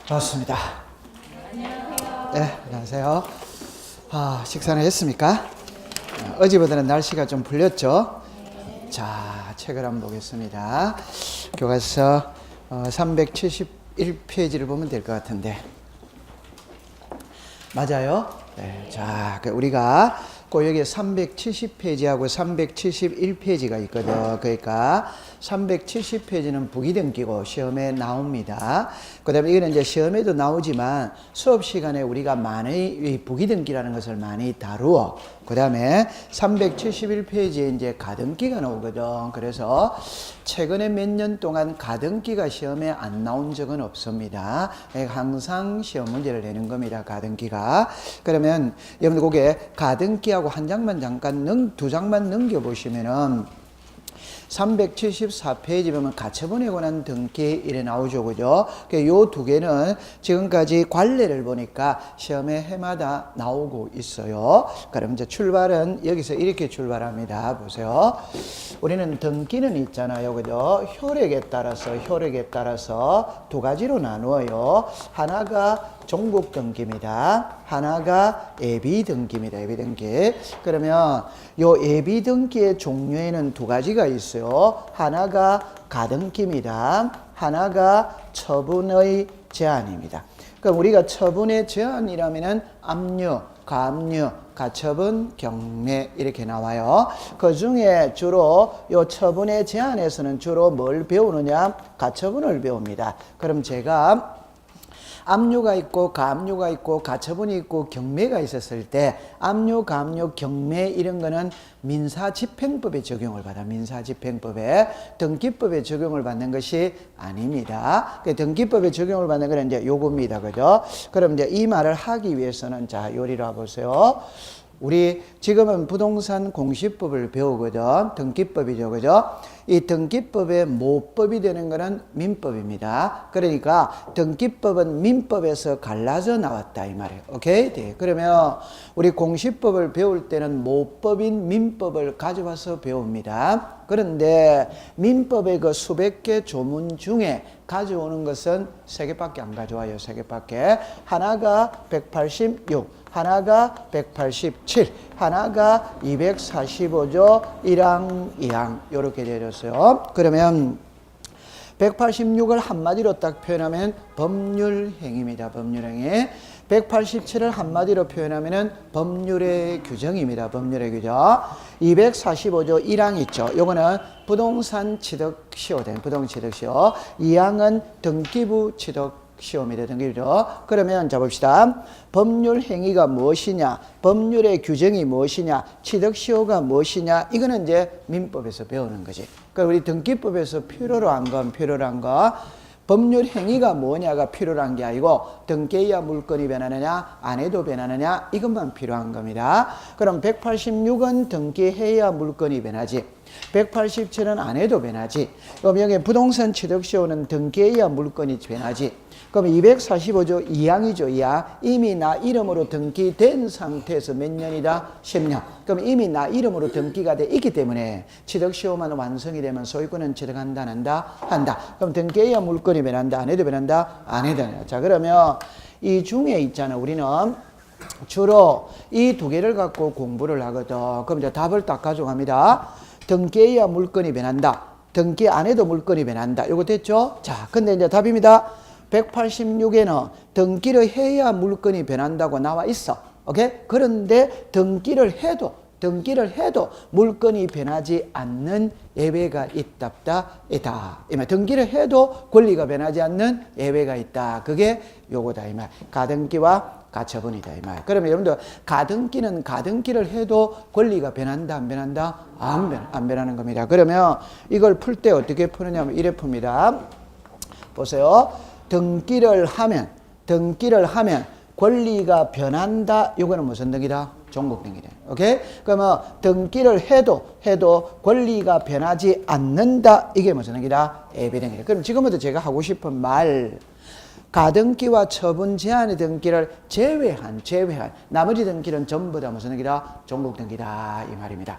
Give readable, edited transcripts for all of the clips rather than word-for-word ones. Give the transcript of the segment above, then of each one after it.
반갑습니다. 네, 안녕하세요. 식사는 했습니까? 어제보다는 날씨가 좀 풀렸죠? 자, 책을 한번 보겠습니다. 교과서 371페이지를 보면 될 것 같은데. 맞아요? 네, 자, 우리가 꼭 여기 370페이지하고 371페이지가 있거든. 그러니까 370페이지는 부기등기고 시험에 나옵니다. 그 다음에 이거는 이제 시험에도 나오지만 수업 시간에 우리가 많이 부기등기라는 것을 많이 다루어. 그 다음에 371페이지에 이제 가등기가 나오거든. 그래서 최근에 몇 년 동안 가등기가 시험에 안 나온 적은 없습니다. 항상 시험 문제를 내는 겁니다. 가등기가. 그러면 여러분들 거기에 가등기하고 한 장만 잠깐 두 장만 넘겨보시면은 374페이지 보면 가처분에 관한 등기 이래 나오죠. 그죠? 요 두 개는 지금까지 관례를 보니까 시험에 해마다 나오고 있어요. 그럼 이제 출발은 여기서 이렇게 출발합니다. 보세요. 우리는 등기는 있잖아요. 그죠? 효력에 따라서 두 가지로 나누어요. 하나가 종국 등기입니다. 하나가 예비 등기입니다. 예비 등기. 그러면 요 예비 등기의 종류에는 두 가지가 있어요. 하나가 가등기입니다. 하나가 처분의 제한입니다. 그럼 우리가 처분의 제한이라면은 압류, 가압류, 가처분, 경매 이렇게 나와요. 그 중에 주로 요 처분의 제한에서는 주로 뭘 배우느냐? 가처분을 배웁니다. 그럼 제가 압류가 있고 가압류가 있고 가처분이 있고 경매가 있었을 때 압류, 가압류, 경매 이런 거는 민사집행법에 적용을 받아. 민사집행법에 등기법에 적용을 받는 것이 아닙니다. 등기법에 적용을 받는 건 이제 요겁니다. 그죠? 그럼 이제 이 말을 하기 위해서는 자, 요리로 와보세요. 우리 지금은 부동산 공시법을 배우거든. 등기법이죠. 그죠? 이 등기법의 모법이 되는 것은 민법입니다. 그러니까 등기법은 민법에서 갈라져 나왔다 이 말이에요. 오케이? 네. 그러면 우리 공시법을 배울 때는 모법인 민법을 가져와서 배웁니다. 그런데 민법의 그 수백 개 조문 중에 가져오는 것은 세 개밖에 안 가져와요. 세 개밖에. 하나가 186, 하나가 187, 하나가 245조 1항, 2항 이렇게 내렸어요. 그러면 186을 한마디로 딱 표현하면 법률행위입니다. 법률행위. 187을 한마디로 표현하면 법률의 규정입니다. 법률의 규정. 245조 1항 있죠. 요거는 부동산 취득시효 된 부동산 취득시효. 2항은 등기부 취득시효입니다. 등기부죠. 그러면 자 봅시다. 법률 행위가 무엇이냐? 법률의 규정이 무엇이냐? 취득시효가 무엇이냐? 이거는 이제 민법에서 배우는 거지. 그러니까 우리 등기법에서 필요로 한 거. 법률 행위가 뭐냐가 필요한 게 아니고 등기해야 물건이 변하느냐 안 해도 변하느냐 이것만 필요한 겁니다. 그럼 186은 등기해야 물건이 변하지 187은 안 해도 변하지. 그럼 여기 부동산 취득시효는 등기해야 물건이 변하지. 그럼 245조 2항이죠. 2항. 이미 나 이름으로 등기된 상태에서 몇 년이다? 10년. 그럼 이미 나 이름으로 등기가 돼 있기 때문에 취득시효만 완성이 되면 소유권은 취득한다, 안 한다? 한다. 그럼 등기해야 물건이 변한다, 안 해도 변한다? 안 해도 변한다. 자, 그러면 이 중에 있잖아. 우리는 주로 이 두 개를 갖고 공부를 하거든. 그럼 이제 답을 딱 가져갑니다. 등기해야 물건이 변한다. 등기 안 해도 물건이 변한다. 이거 됐죠? 자, 근데 이제 답입니다. 186에는 등기를 해야 물건이 변한다고 나와 있어. 오케이? 그런데 등기를 해도 물건이 변하지 않는 예외가 있다. 등기를 해도 권리가 변하지 않는 예외가 있다. 그게 요거다 이 말. 가등기와 가처분이다 이 말. 그러면 여러분들 가등기를 해도 권리가 변한다 안 변한다? 안 변하는 겁니다. 그러면 이걸 풀 때 어떻게 푸느냐면 이래 풉니다. 보세요. 등기를 하면 권리가 변한다. 이거는 무슨 등기다? 종국 등기다. 오케이? 그러면 등기를 해도 권리가 변하지 않는다. 이게 무슨 등기다? 예비 등기다. 그럼 지금부터 제가 하고 싶은 말, 가등기와 처분 제한의 등기를 제외한 나머지 등기는 전부 다 무슨 등기다? 종국 등기다 이 말입니다.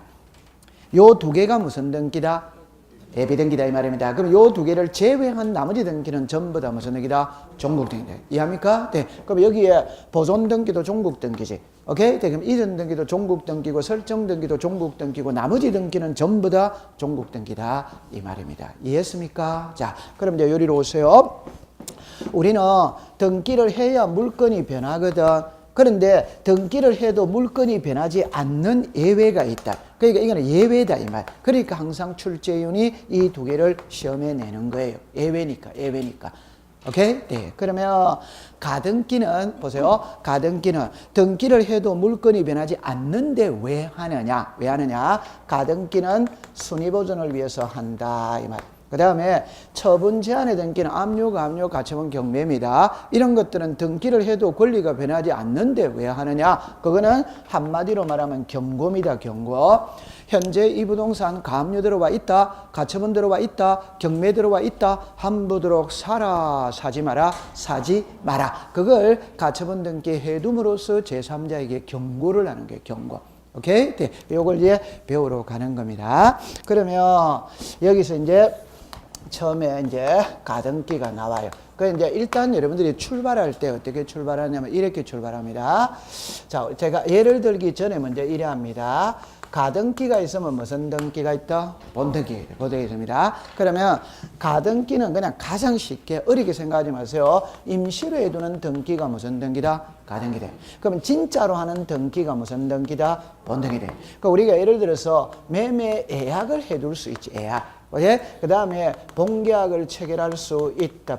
요 두 개가 무슨 등기다? 예비등기다 이 말입니다. 그럼 요 두 개를 제외한 나머지 등기는 전부 다 무슨 등기다? 종국등기다. 이해합니까? 네. 그럼 여기에 보존등기도 종국등기지. 오케이? 네. 그럼 이전 등기도 종국등기고 설정 등기도 종국등기고 나머지 등기는 전부 다 종국등기다 이 말입니다. 이해했습니까? 자, 그럼 이제 요리로 오세요. 우리는 등기를 해야 물건이 변하거든. 그런데 등기를 해도 물건이 변하지 않는 예외가 있다. 그러니까 이거는 예외다 이 말. 그러니까 항상 출제윤이 이 두 개를 시험에 내는 거예요. 예외니까. 오케이? 네. 그러면 가등기는 보세요. 가등기는 등기를 해도 물건이 변하지 않는데 왜 하느냐? 왜 하느냐? 가등기는 순위 보존을 위해서 한다 이 말. 그 다음에 처분 제한의 등기는 압류, 감류, 가처분, 경매입니다. 이런 것들은 등기를 해도 권리가 변하지 않는데 왜 하느냐? 그거는 한마디로 말하면 경고입니다. 경고. 현재 이 부동산 감류 들어와 있다, 가처분 들어와 있다, 경매 들어와 있다, 함부도록 사라, 사지 마라, 사지 마라. 그걸 가처분 등기 해둠으로써 제3자에게 경고를 하는 거예요. 경고. 오케이? 네. 요걸 이제 배우러 가는 겁니다. 그러면 여기서 이제 처음에 이제 가등기가 나와요. 그 이제 일단 여러분들이 출발할 때 어떻게 출발하냐면 이렇게 출발합니다. 자, 제가 예를 들기 전에 먼저 이래 합니다. 가등기가 있으면 무슨 등기가 있다? 본등기, 본등기 있습니다. 그러면 가등기는 그냥 가장 쉽게 어렵게 생각하지 마세요. 임시로 해두는 등기가 무슨 등기다? 가등기다. 그럼 진짜로 하는 등기가 무슨 등기다? 본등기다. 그러니까 우리가 예를 들어서 매매 예약을 해둘 수 있지, 예약. 오케이? 그 다음에 본계약을 체결할 수 있다,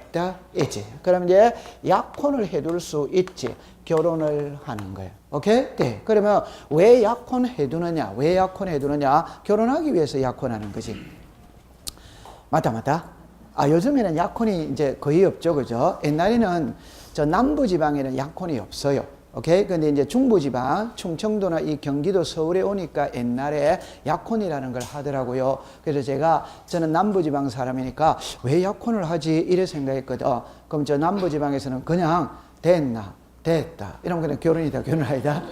있지. 그럼 이제 약혼을 해둘 수 있지. 결혼을 하는 거예요. 오케이? 네. 그러면 왜 약혼 해두느냐? 왜 약혼 해두느냐? 결혼하기 위해서 약혼하는 거지. 맞다. 아, 요즘에는 약혼이 이제 거의 없죠. 그죠? 옛날에는 저 남부지방에는 약혼이 없어요. 오케이? 근데 이제 중부지방, 충청도나 이 경기도 서울에 오니까 옛날에 약혼이라는 걸 하더라고요. 그래서 저는 남부지방 사람이니까 왜 약혼을 하지? 이래 생각했거든. 그럼 저 남부지방에서는 그냥 됐다. 이러면 그냥 결혼이다, 결혼 아니다.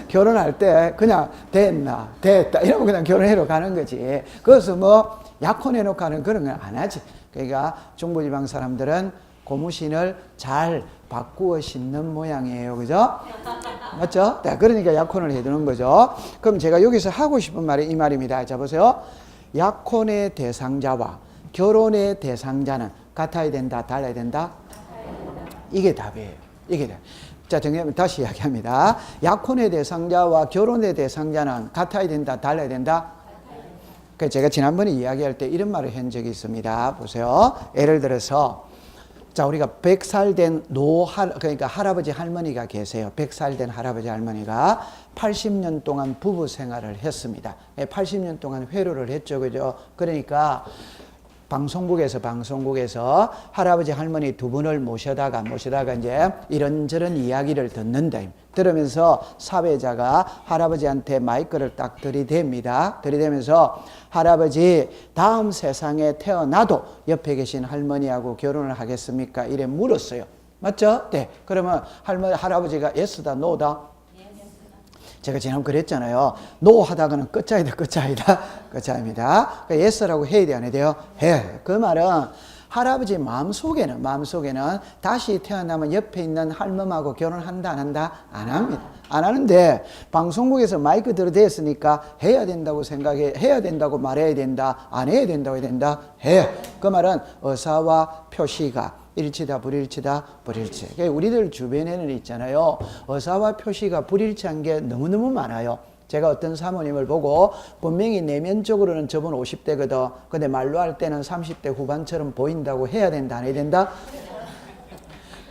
결혼할 때 그냥 됐다. 이러면 그냥 결혼해로 가는 거지. 그래서 뭐 약혼해놓고 하는 그런 건 안 하지. 그러니까 중부지방 사람들은 고무신을 잘 바꾸어 신는 모양이에요. 그죠? 맞죠? 네, 그러니까 약혼을 해두는 거죠. 그럼 제가 여기서 하고 싶은 말이 이 말입니다. 자, 보세요. 약혼의 대상자와 결혼의 대상자는 같아야 된다, 달라야 된다? 이게 답이에요. 이게 답. 자, 정리하면 다시 이야기합니다. 약혼의 대상자와 결혼의 대상자는 같아야 된다, 달라야 된다? 그래서 제가 지난번에 이야기할 때 이런 말을 한 적이 있습니다. 보세요. 예를 들어서 자, 우리가 100살 된 그러니까 할아버지 할머니가 계세요. 100살 된 할아버지 할머니가 80년 동안 부부 생활을 했습니다. 80년 동안 회로를 했죠. 그죠? 그러니까 방송국에서 할아버지 할머니 두 분을 모셔다가 이제 이런저런 이야기를 듣는다. 들으면서 사회자가 할아버지한테 마이크를 딱 들이댑니다. 들이대면서 할아버지 다음 세상에 태어나도 옆에 계신 할머니하고 결혼을 하겠습니까? 이래 물었어요. 맞죠? 네. 그러면 할아버지가 예스다, 노다? 제가 지난번 그랬잖아요. 노 하다가는 끝자이다. 끝자입니다. 그러니까 예스라고 해야 돼, 안 해야 돼요? 해. 그 말은 할아버지 마음속에는 다시 태어나면 옆에 있는 할멈하고 결혼한다, 안 한다? 안 합니다. 안 하는데 방송국에서 마이크 들어댔으니까 해야 된다고 생각해. 해야 된다고 말해야 된다. 안 해야 된다고 해야 된다? 해. 그 말은 의사와 표시가 일치다, 불일치다, 불일치. 그러니까 우리들 주변에는 있잖아요. 의사와 표시가 불일치한 게 너무너무 많아요. 제가 어떤 사모님을 보고 분명히 내면적으로는 저분 50대거든. 근데 말로 할 때는 30대 후반처럼 보인다고 해야 된다, 안 해야 된다?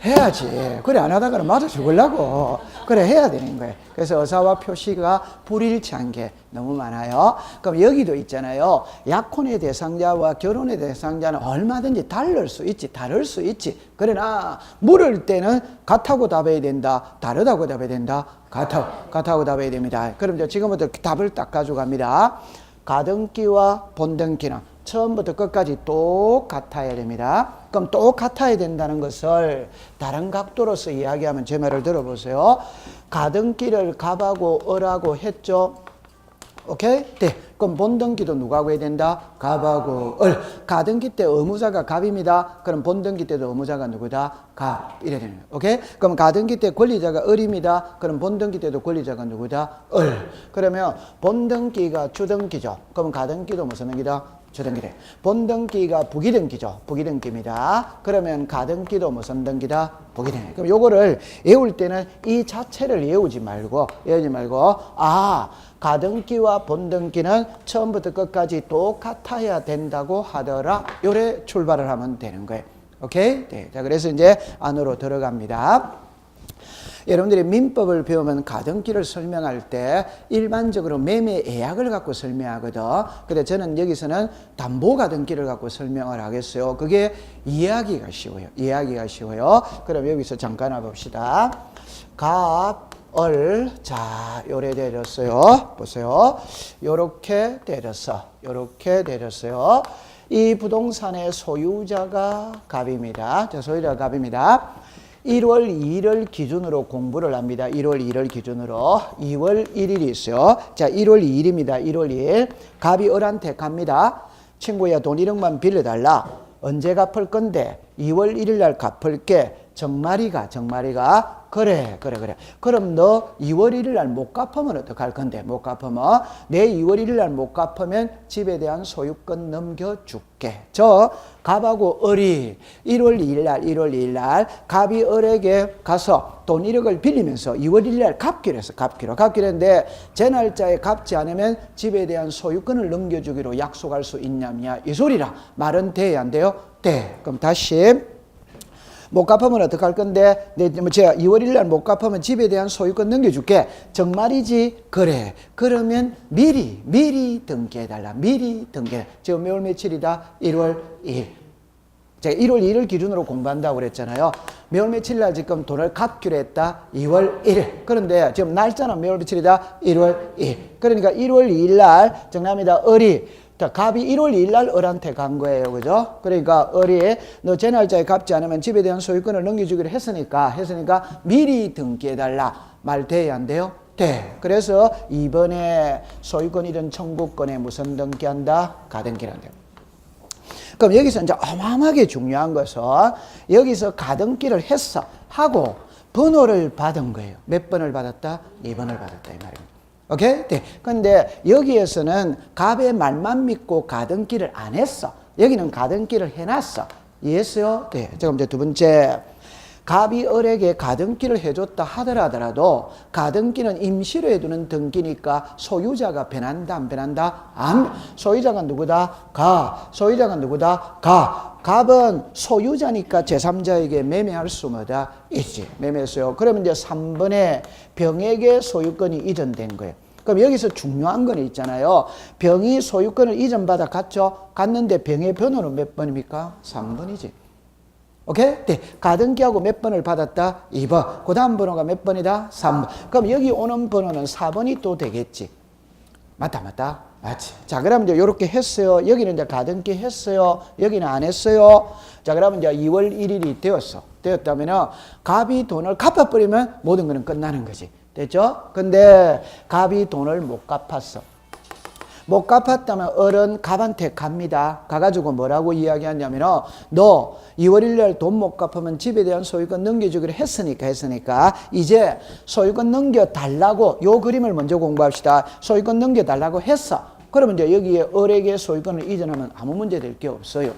해야지. 그래 안 하다가는 맞아 죽으려고. 그래 해야 되는 거예요. 그래서 의사와 표시가 불일치한 게 너무 많아요. 그럼 여기도 있잖아요. 약혼의 대상자와 결혼의 대상자는 얼마든지 다를 수 있지. 그러나 물을 때는 같다고 답해야 된다, 다르다고 답해야 된다? 같다고 답해야 됩니다. 그럼 이제 지금부터 답을 딱 가져갑니다. 가등기와 본등기는 처음부터 끝까지 똑같아야 됩니다. 그럼 똑같아야 된다는 것을 다른 각도로서 이야기하면 제 말을 들어보세요. 가등기를 갑하고 을하고 했죠. 오케이? 네. 그럼 본등기도 누가 구해야 된다? 갑하고 을. 가등기 때 의무자가 갑입니다. 그럼 본등기 때도 의무자가 누구다? 갑. 이래 되는 거예요. 오케이? 그럼 가등기 때 권리자가 을입니다. 그럼 본등기 때도 권리자가 누구다? 을. 그러면 본등기가 주등기죠. 그럼 가등기도 무슨 등기다? 주등기래. 본등기가 부기등기죠. 부기등기입니다. 그러면 가등기도 무슨 등기다? 부기등기. 그럼 요거를 외울 때는 이 자체를 외우지 말고 가등기와 본등기는 처음부터 끝까지 똑같아야 된다고 하더라. 요래 출발을 하면 되는 거예요. 오케이? 네. 자, 그래서 이제 안으로 들어갑니다. 여러분들이 민법을 배우면 가등기를 설명할 때 일반적으로 매매 예약을 갖고 설명하거든. 근데 저는 여기서는 담보 가등기를 갖고 설명을 하겠어요. 그게 이해하기가 쉬워요. 그럼 여기서 잠깐 와봅시다. 갑, 을, 자, 요래 내렸어요. 보세요. 요렇게 내렸어요. 이 부동산의 소유자가 갑입니다. 자, 소유자가 갑입니다. 1월 2일을 기준으로 공부를 합니다. 1월 2일 기준으로 2월 1일이 있어요. 자, 1월 2일입니다. 1월 2일. 갑이 을한테 갑니다. 친구야, 돈 1억만 빌려달라. 언제 갚을 건데? 2월 1일 날 갚을게. 정말이가 그래. 그럼 너 2월 1일 날 못 갚으면 어떡할 건데? 못 갚으면 내 2월 1일 날 못 갚으면 집에 대한 소유권 넘겨줄게. 저 갑하고 을이 1월 2일 날 갑이 을에게 가서 돈 1억을 빌리면서 2월 1일 날 갚기로 했어. 갚기로 했는데 제 날짜에 갚지 않으면 집에 대한 소유권을 넘겨주기로 약속할 수 있냐냐 이 소리라. 말은 돼야 안 돼요? 돼. 그럼 다시 못 갚으면 어떡할 건데? 제가 2월 1일 날 못 갚으면 집에 대한 소유권 넘겨줄게. 정말이지? 그래. 그러면 미리 등기해달라. 지금 매월 며칠이다? 1월 2일. 제가 1월 2일 기준으로 공부한다고 그랬잖아요. 매월 며칠 날 지금 돈을 갚기로 했다? 2월 1일. 그런데 지금 날짜는 매월 며칠이다? 1월 2일. 그러니까 1월 2일 날 정답입니다. 을이 갑이 1월 2일 날 을한테 간 거예요. 그죠? 그러니까 을이 너 제 날짜에 갚지 않으면 집에 대한 소유권을 넘겨주기로 했으니까 미리 등기해달라. 말 돼야 안 돼요? 돼. 그래서 이번에 소유권이든 청구권에 무슨 등기한다? 가등기한다. 그럼 여기서 이제 어마어마하게 중요한 것은 여기서 가등기를 하고 번호를 받은 거예요. 몇 번을 받았다? 2번을 받았다. 이 말입니다. 오케이? 네. 근데 여기에서는 갑의 말만 믿고 가등기를 안 했어. 여기는 가등기를 해놨어. 이해했어요? 네. 지금 이제 두 번째. 갑이 을에게 가등기를 해줬다 하더라도 가등기는 임시로 해두는 등기니까 소유자가 변한다 안 변한다? 소유자가 누구다? 소유자가 누구다? 갑은 소유자니까 제3자에게 매매할 수 뭐다? 있지. 매매했어요. 그러면 이제 3번에 병에게 소유권이 이전된 거예요. 그럼 여기서 중요한 건 있잖아요. 병이 소유권을 이전받아 갔는데 병의 번호는 몇 번입니까? 3번이지. 오케이? 네. 가등기하고 몇 번을 받았다? 2번. 그 다음 번호가 몇 번이다? 3번. 그럼 여기 오는 번호는 4번이 또 되겠지. 맞다. 맞지. 자, 그러면 이제 이렇게 했어요. 여기는 이제 가등기 했어요. 여기는 안 했어요. 자, 그러면 이제 2월 1일이 되었다면은 갑이 돈을 갚아버리면 모든 거는 끝나는 거지. 됐죠? 근데 갑이 돈을 못 갚았어. 못 갚았다면 을은 갑한테 갑니다. 가가지고 뭐라고 이야기하냐면 너 2월 1일 날 돈 못 갚으면 집에 대한 소유권 넘겨주기로 했으니까 이제 소유권 넘겨달라고 요 그림을 먼저 공부합시다. 소유권 넘겨달라고 했어. 그러면 이제 여기에 을에게 소유권을 이전하면 아무 문제 될 게 없어요.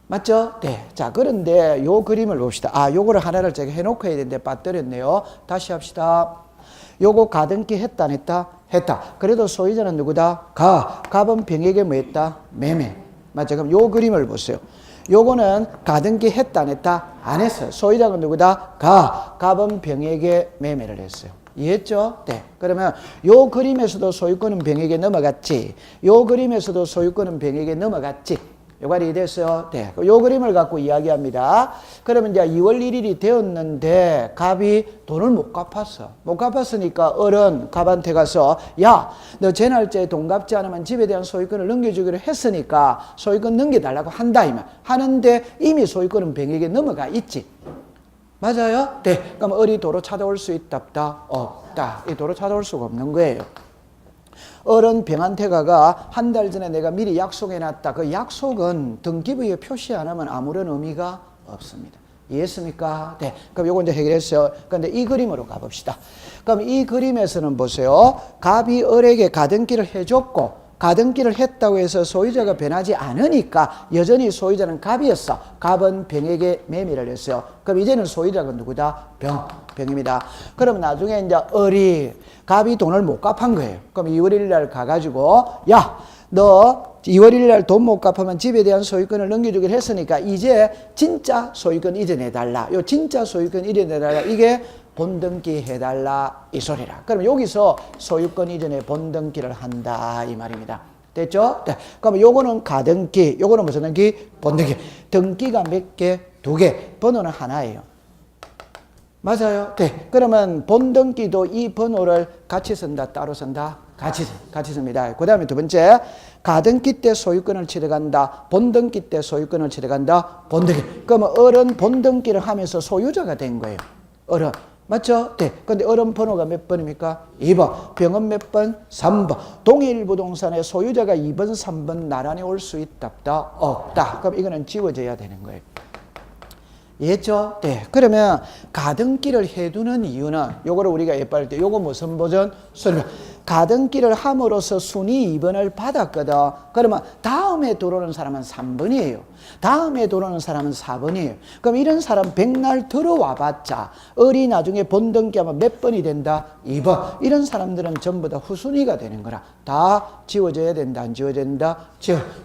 맞죠? 네. 자, 그런데 요 그림을 봅시다. 요거를 하나를 제가 해놓고 해야 되는데 빠뜨렸네요. 다시 합시다. 요거 가등기 했다 안 했다? 했다. 그래도 소유자는 누구다? 갑은 병에게 뭐 했다? 매매. 맞죠? 그럼 요 그림을 보세요. 요거는 가등기 했다 안 했다? 안 했어요. 소유자가 누구다? 갑은 병에게 매매를 했어요. 이해했죠? 네. 그러면 요 그림에서도 소유권은 병에게 넘어갔지. 요 그림에서도 소유권은 병에게 넘어갔지. 요관이 됐어요. 네. 요 그림을 갖고 이야기합니다. 그러면 이제 2월 1일이 되었는데 갑이 돈을 못 갚았어. 못 갚았으니까 을은 갑한테 가서 야, 너 제 날짜에 돈 갚지 않으면 집에 대한 소유권을 넘겨주기로 했으니까 소유권 넘겨달라고 한다 이 말. 하는데 이미 소유권은 병에게 넘어가 있지. 맞아요? 네. 그럼 을이 도로 찾아올 수 있다 없다? 없다. 이 도로 찾아올 수가 없는 거예요. 어른 병한테 가가 한 달 전에 내가 미리 약속해놨다. 그 약속은 등기부에 표시 안 하면 아무런 의미가 없습니다. 이해했습니까? 네. 그럼 요거 이제 해결했어요. 그런데 이 그림으로 가봅시다. 그럼 이 그림에서는 보세요. 갑이 을에게 가등기를 해줬고, 가등기를 했다고 해서 소유자가 변하지 않으니까 여전히 소유자는 갑이었어. 갑은 병에게 매매를 했어요. 그럼 이제는 소유자가 누구다? 병입니다. 그럼 나중에 이제 을이 갑이 돈을 못 갚은 거예요. 그럼 2월 1일 날 가가지고 야, 너 2월 1일 날 돈 못 갚으면 집에 대한 소유권을 넘겨주기로 했으니까 이제 진짜 소유권 이전해달라. 요 진짜 소유권 이전해달라. 이게 본등기 해달라 이 소리라. 그럼 여기서 소유권 이전에 본등기를 한다 이 말입니다. 됐죠? 네. 그럼 요거는 가등기, 요거는 무슨 등기? 본등기. 등기가 몇 개? 2개. 번호는 하나예요. 맞아요? 네. 그러면 본등기도 이 번호를 같이 쓴다, 따로 쓴다? 같이 씁니다. 그 다음에 두 번째, 가등기 때 소유권을 취득한다. 본등기 때 소유권을 취득한다. 본등기. 그러면 어른 본등기를 하면서 소유자가 된 거예요. 어른. 맞죠? 네. 근데 어른 번호가 몇 번입니까? 2번. 병은 몇 번? 3번. 동일 부동산의 소유자가 2번, 3번 나란히 올 수 있다, 없다. 그럼 이거는 지워져야 되는 거예요. 이해했죠? 네. 그러면 가등기를 해두는 이유는 요거를 우리가 예뻐할 때 요거 무슨 버전? 설명. 가등기를 함으로써 순위 2번을 받았거든. 그러면 다음에 들어오는 사람은 3번이에요. 다음에 들어오는 사람은 4번이에요. 그럼 이런 사람 백날 들어와 봤자 을이 나중에 본등기하면 몇 번이 된다? 2번. 이런 사람들은 전부 다 후순위가 되는 거라. 다 지워져야 된다. 안 지워져야 된다?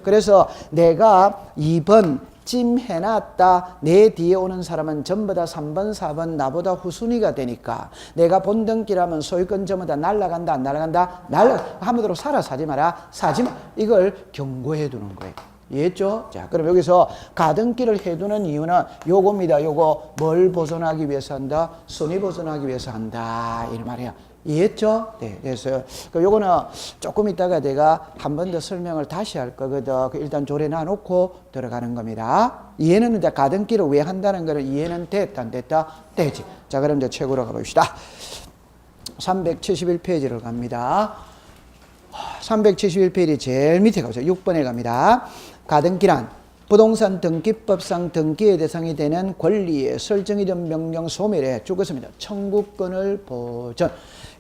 그래서 내가 2번 찜 해놨다. 내 뒤에 오는 사람은 전부 다 3번, 4번 나보다 후순위가 되니까 내가 본등기라면 소유권 전부 다 날라간다, 안 날라간다? 한번으로 사라, 사지 마라, 사지 마. 이걸 경고해 두는 거예요. 이해했죠? 자, 그럼 여기서 가등기를 해두는 이유는 요겁니다. 요거 뭘 보존하기 위해서 한다? 순위 보존하기 위해서 한다. 이 말이에요. 이해했죠? 네. 그래서 요거는 조금 있다가 내가 한 번 더 설명을 다시 할 거거든. 일단 조례 놔놓고 들어가는 겁니다. 이해는 이제 가등기를 왜 한다는 거를 이해는 됐다, 안 됐다? 되지. 자, 그럼 이제 책으로 가봅시다. 371페이지를 갑니다. 371페이지 제일 밑에 가보세요. 6번에 갑니다. 가등기란 부동산 등기법상 등기의 대상이 되는 권리의 설정이 된 명령 소멸에 죽었습니다. 청구권을 보존.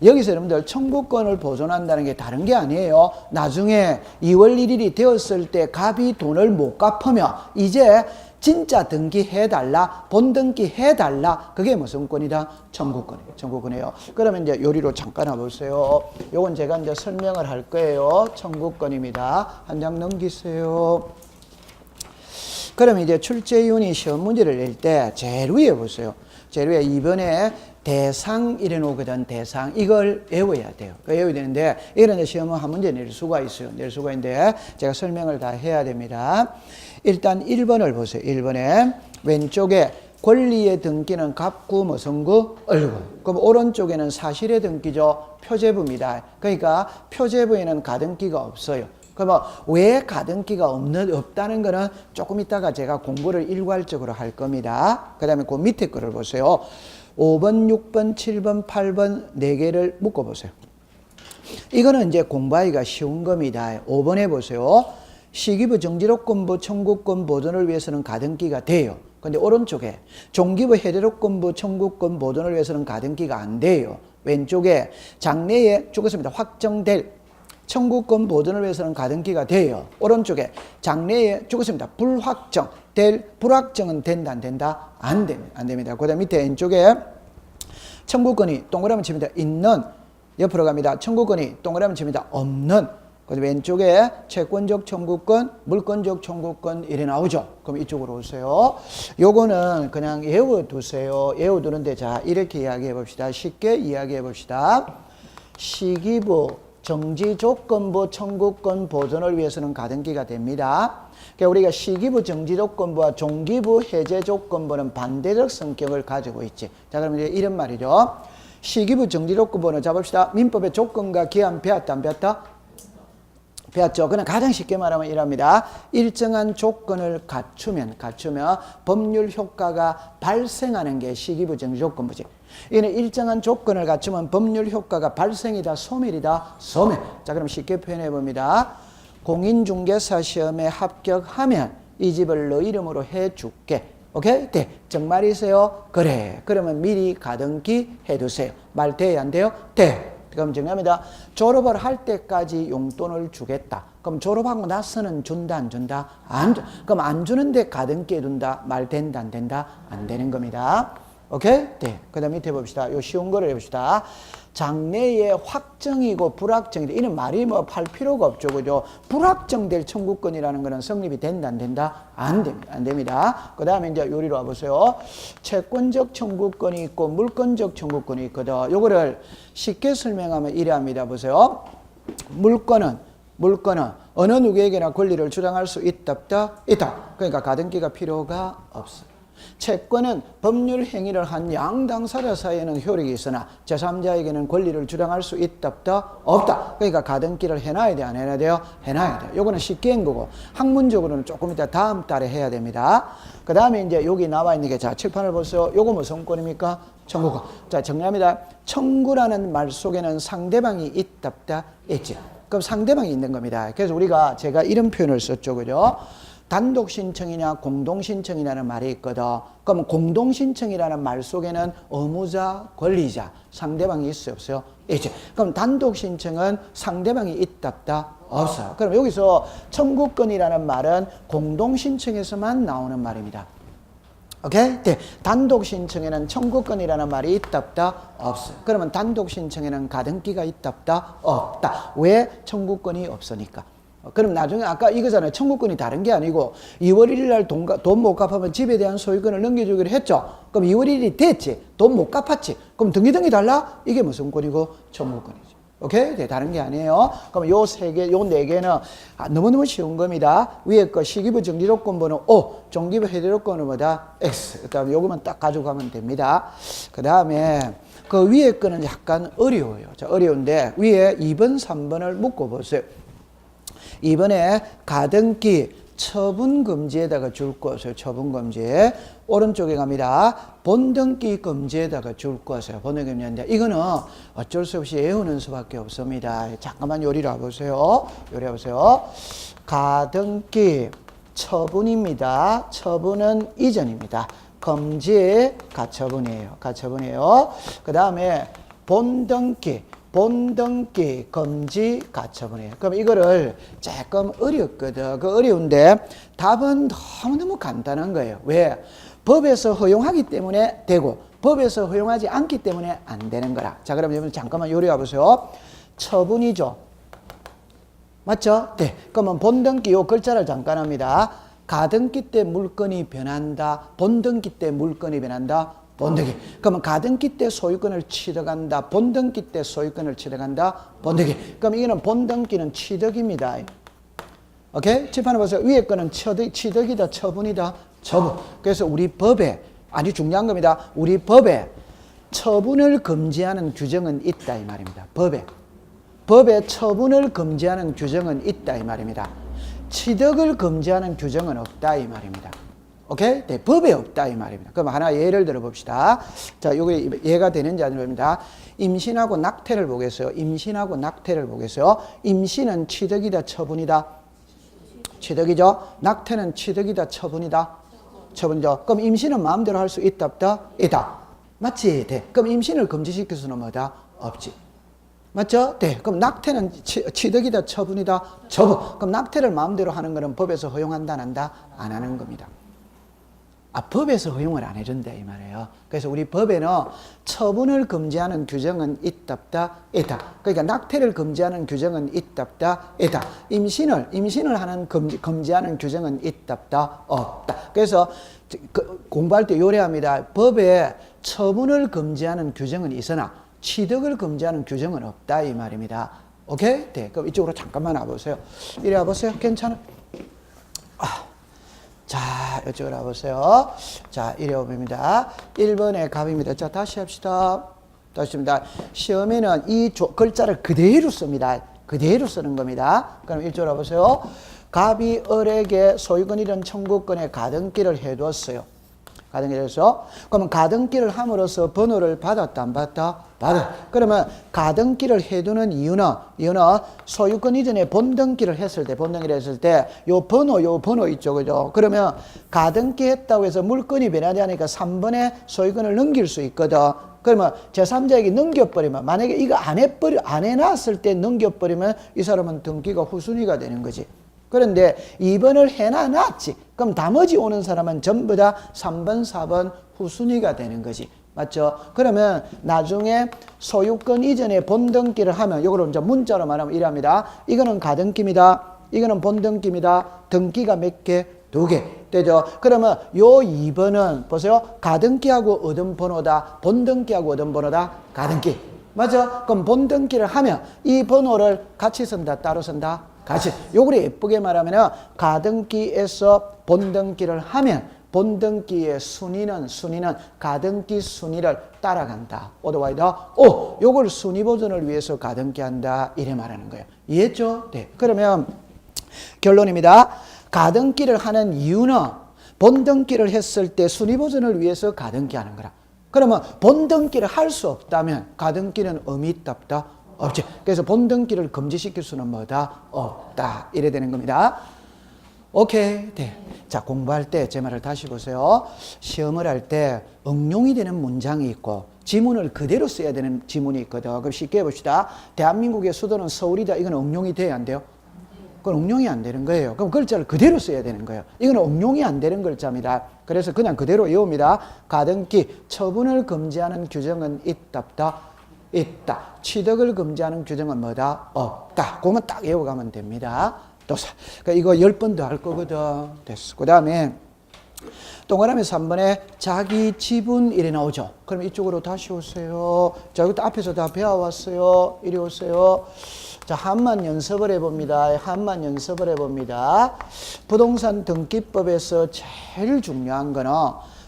여기서 여러분들 청구권을 보존한다는 게 다른 게 아니에요. 나중에 2월 1일이 되었을 때 갑이 돈을 못 갚으면 이제 진짜 등기해달라, 본등기해달라. 그게 무슨 권이다? 청구권이에요. 청구권이에요. 그러면 이제 요리로 잠깐 와보세요. 요건 제가 이제 설명을 할 거예요. 청구권입니다. 한 장 넘기세요. 그럼 이제 출제위원이 시험 문제를 낼 때 제일 위에 보세요. 제일 위에 2번에 대상 이래 놓거든. 대상. 이걸 외워야 돼요. 외워야 되는데 이런 이제 시험은 한 문제 낼 수가 있어요. 낼 수가 있는데 제가 설명을 다 해야 됩니다. 일단 1번을 보세요. 1번에 왼쪽에 권리의 등기는 갑구, 무슨구, 을구. 그럼 오른쪽에는 사실의 등기죠. 표제부입니다. 그러니까 표제부에는 가등기가 없어요. 그러면 왜 가등기가 없다는 거는 조금 이따가 제가 공부를 일괄적으로 할 겁니다. 그 다음에 그 밑에 거를 보세요. 5번, 6번, 7번, 8번 4개를 묶어보세요. 이거는 이제 공부하기가 쉬운 겁니다. 5번에 보세요. 시기부 정지로권부 청구권 보존을 위해서는 가등기가 돼요. 근데 오른쪽에 종기부 해제로권부 청구권 보존을 위해서는 가등기가 안 돼요. 왼쪽에 장래에 죽었습니다. 확정될 청구권 보존을 위해서는 가등기가 돼요. 오른쪽에 장래에 죽었습니다. 불확정 될 불확정은 된다, 안 된다? 안 됩니다. 그 다음 밑에 왼쪽에 청구권이 동그라미 칩니다. 있는 옆으로 갑니다. 청구권이 동그라미 칩니다. 없는. 그 다음 왼쪽에 채권적 청구권, 물권적 청구권 이래 나오죠. 그럼 이쪽으로 오세요. 요거는 그냥 외워두세요. 외워두는데 자 이렇게 이야기해 봅시다. 쉽게 이야기해 봅시다. 시기부 정지조건부 청구권 보존을 위해서는 가등기가 됩니다. 그러니까 우리가 시기부 정지조건부와 종기부 해제조건부는 반대적 성격을 가지고 있지. 자, 그럼 이제 이런 말이죠. 시기부 정지조건부는 잡읍시다. 민법의 조건과 기한 배웠다, 안 배웠다? 배웠죠? 그냥 가장 쉽게 말하면 이랍니다. 일정한 조건을 갖추면 법률 효과가 발생하는 게 시기부정 조건부지. 이는 일정한 조건을 갖추면 법률 효과가 발생이다, 소멸이다, 소멸. 자, 그럼 쉽게 표현해 봅니다. 공인중개사 시험에 합격하면 이 집을 너 이름으로 해줄게. 오케이? 네. 정말이세요? 그래. 그러면 미리 가등기 해두세요. 말 돼야 안 돼요? 돼. 그럼 정리합니다. 졸업을 할 때까지 용돈을 주겠다. 그럼 졸업하고 나서는 준다, 안 준다? 안 줘. 그럼 안 주는데 가등기에 둔다. 말 된다, 안 된다? 안 되는 겁니다. 오케이? 네. 그 다음 밑에 봅시다. 요 쉬운 거를 해봅시다. 장래에 확정이고 불확정이다. 이는 말이 뭐 팔 필요가 없죠. 그죠? 불확정될 청구권이라는 거는 성립이 된다, 안 된다? 안 됩니다. 안 됩니다. 그 다음에 이제 요리로 와보세요. 채권적 청구권이 있고 물권적 청구권이 있거든. 요거를 쉽게 설명하면 이래 합니다. 보세요. 물권은 어느 누구에게나 권리를 주장할 수 있다, 없다? 있다. 그러니까 가등기가 필요가 없어. 채권은 법률 행위를 한 양당사자 사이에는 효력이 있으나 제3자에게는 권리를 주장할 수 있다, 없다? 없다. 그러니까 가등기를 해놔야 돼, 안 해놔야 돼요? 해놔야 돼요. 요거는 쉽게 한 거고 학문적으로는 조금 이따 다음 달에 해야 됩니다. 그 다음에 이제 여기 나와 있는 게, 자, 칠판을 보세요. 요거 무슨 권입니까? 청구권. 자, 정리합니다. 청구라는 말 속에는 상대방이 있다, 없다? 있지. 그럼 상대방이 있는 겁니다. 그래서 제가 이런 표현을 썼죠, 그죠? 단독 신청이냐 공동 신청이냐는 말이 있거든. 그럼 공동 신청이라는 말 속에는 의무자, 권리자, 상대방이 있어요, 없어요? 있죠. 그럼 단독 신청은 상대방이 있다, 없다? 없어요. 그럼 여기서 청구권이라는 말은 공동 신청에서만 나오는 말입니다. 오케이? 네. 단독 신청에는 청구권이라는 말이 있다, 없다? 없어요. 그러면 단독 신청에는 가등기가 있다, 없다? 없다. 왜? 청구권이 없으니까. 그럼 나중에 아까 이거잖아요. 청구권이 다른 게 아니고 2월 1일 날 돈 못 갚으면 집에 대한 소유권을 넘겨주기로 했죠. 그럼 2월 1일이 됐지. 돈 못 갚았지. 그럼 등기 달라? 이게 무슨 권이고? 청구권이죠. 오케이? 네, 다른 게 아니에요. 그럼 요 네 개는 너무너무 쉬운 겁니다. 위에 거 시기부 정지조건번호 O, 종기부 해제조건은 뭐다? X. 그 다음에 요거만 딱 가져가면 됩니다. 그 다음에 그 위에 거는 약간 어려워요. 자, 어려운데 위에 2번, 3번을 묶어 보세요. 이번에 가등기 처분금지에다가 줄 것을 처분금지. 오른쪽에 갑니다. 본등기 금지에다가 줄 것을 본등기인데 이거는 어쩔 수 없이 외우는 수밖에 없습니다. 잠깐만 요리를 해보세요. 가등기 처분입니다. 처분은 이전입니다. 금지 가처분이에요. 그 다음에 본등기 금지 가처분이에요. 그럼 이거를 조금 어렵거든. 어려운데 답은 너무너무 간단한 거예요. 왜? 법에서 허용하기 때문에 되고 법에서 허용하지 않기 때문에 안 되는 거라. 자, 그럼 여러분 잠깐만 요리해 보세요. 처분이죠. 맞죠? 네. 그러면 본등기 요 글자를 잠깐 합니다. 가등기 때 물건이 변한다. 본등기 때 물건이 변한다. 본등기. 그러면 가등기 때 소유권을 취득한다. 본등기 때 소유권을 취득한다. 본등기. 그럼 이거는 본등기는 취득입니다. 오케이? 칠판을 보세요. 위에 거는 취득이다, 처분이다, 처분. 그래서 우리 법에 아주 중요한 겁니다. 우리 법에 처분을 금지하는 규정은 있다 이 말입니다. 법에 처분을 금지하는 규정은 있다 이 말입니다. 취득을 금지하는 규정은 없다 이 말입니다. 오케이? 네, 법에 없다 이 말입니다. 그럼 하나 예를 들어 봅시다. 자, 요게 예가 되는지 안 됩니다. 임신하고 낙태를 보겠어요. 임신은 취득이다, 처분이다? 취득이죠. 낙태는 취득이다, 처분이다? 처분이죠. 그럼 임신은 마음대로 할 수 있다, 없다? 있다. 맞지? 네. 그럼 임신을 금지시킬 수는 뭐다? 없지. 맞죠? 네. 그럼 낙태는 취득이다, 처분이다? 처분. 그럼 낙태를 마음대로 하는 거는 법에서 허용한다, 안 한다? 안 하는 겁니다. 법에서 허용을 안 해준다 이 말이에요. 그래서 우리 법에는 처분을 금지하는 규정은 있다, 없다? 있다. 그러니까 낙태를 금지하는 규정은 있다, 없다? 있다. 임신을 하는 금지하는 규정은 있다, 없다? 없다. 그래서 공부할 때 요래합니다. 법에 처분을 금지하는 규정은 있으나 취득을 금지하는 규정은 없다 이 말입니다. 오케이? 네. 그럼 이쪽으로 잠깐만 와보세요. 이리 와보세요. 괜찮아? 자, 이쪽으로 와보세요. 자, 이리 오봅니다. 1번의 답입니다. 자, 다시 합시다. 시험에는 이 글자를 그대로 씁니다. 그대로 쓰는 겁니다. 그럼 1절 보세요. 갑이 을에게 소유권 잃은 청구권에 가등기를 해두었어요. 가등기를 해서 그러면 가등기를 함으로써 번호를 받았다 안 받았다? 받아. 그러면 가등기를 해두는 이유는 소유권 이전에 본등기를 했을 때 요 번호 있죠, 그죠? 그러면 가등기 했다고 해서 물건이 변하지 않으니까 3번에 소유권을 넘길 수 있거든. 그러면 제3자에게 넘겨버리면, 만약에 이거 안 해놨을 때 넘겨버리면 이 사람은 등기가 후순위가 되는 거지. 그런데 2번을 해놨지. 그럼 나머지 오는 사람은 전부 다 3번, 4번 후순위가 되는 거지. 맞죠? 그러면 나중에 소유권 이전에 본등기를 하면, 요거를 이제 문자로 말하면 이랍니다. 이거는 가등기입니다. 이거는 본등기입니다. 등기가 몇 개? 2개. 되죠? 그러면 요 2번은 보세요. 가등기하고 얻은 번호다. 본등기하고 얻은 번호다. 가등기. 맞죠? 그럼 본등기를 하면 이 번호를 같이 쓴다, 따로 쓴다? 같이. 요거를 예쁘게 말하면 가등기에서 본등기를 하면 본등기의 순위는 가등기 순위를 따라간다. 오더와이더 요걸 순위 보존을 위해서 가등기 한다. 이래 말하는 거예요. 이해했죠? 네. 그러면 결론입니다. 가등기를 하는 이유는 본등기를 했을 때 순위 보존을 위해서 가등기 하는 거라. 그러면 본등기를 할 수 없다면 가등기는 의미 있다 없다? 없지. 그래서 본등기를 금지시킬 수는 뭐다? 없다. 이래 되는 겁니다. 오케이. 네. 자, 공부할 때 제 말을 다시 보세요. 시험을 할 때 응용이 되는 문장이 있고 지문을 그대로 써야 되는 지문이 있거든. 그럼 쉽게 해봅시다. 대한민국의 수도는 서울이다. 이건 응용이 돼야 안 돼요? 그건 응용이 안 되는 거예요. 그럼 글자를 그대로 써야 되는 거예요. 이건 응용이 안 되는 글자입니다. 그래서 그냥 그대로 외웁니다. 가등기, 처분을 금지하는 규정은 있다 없다? 있다. 취득을 금지하는 규정은 뭐다? 없다. 그거만 딱 외워가면 됩니다. 또 그러니까 이거 10번 더 할 거거든. 됐어. 그 다음에 동그라미 3번에 자기 지분 이래 나오죠. 그럼 이쪽으로 다시 오세요. 자, 이것도 앞에서 다 배워왔어요. 이리 오세요. 자, 한만 연습을 해봅니다. 한만 연습을 해봅니다. 부동산 등기법에서 제일 중요한 거는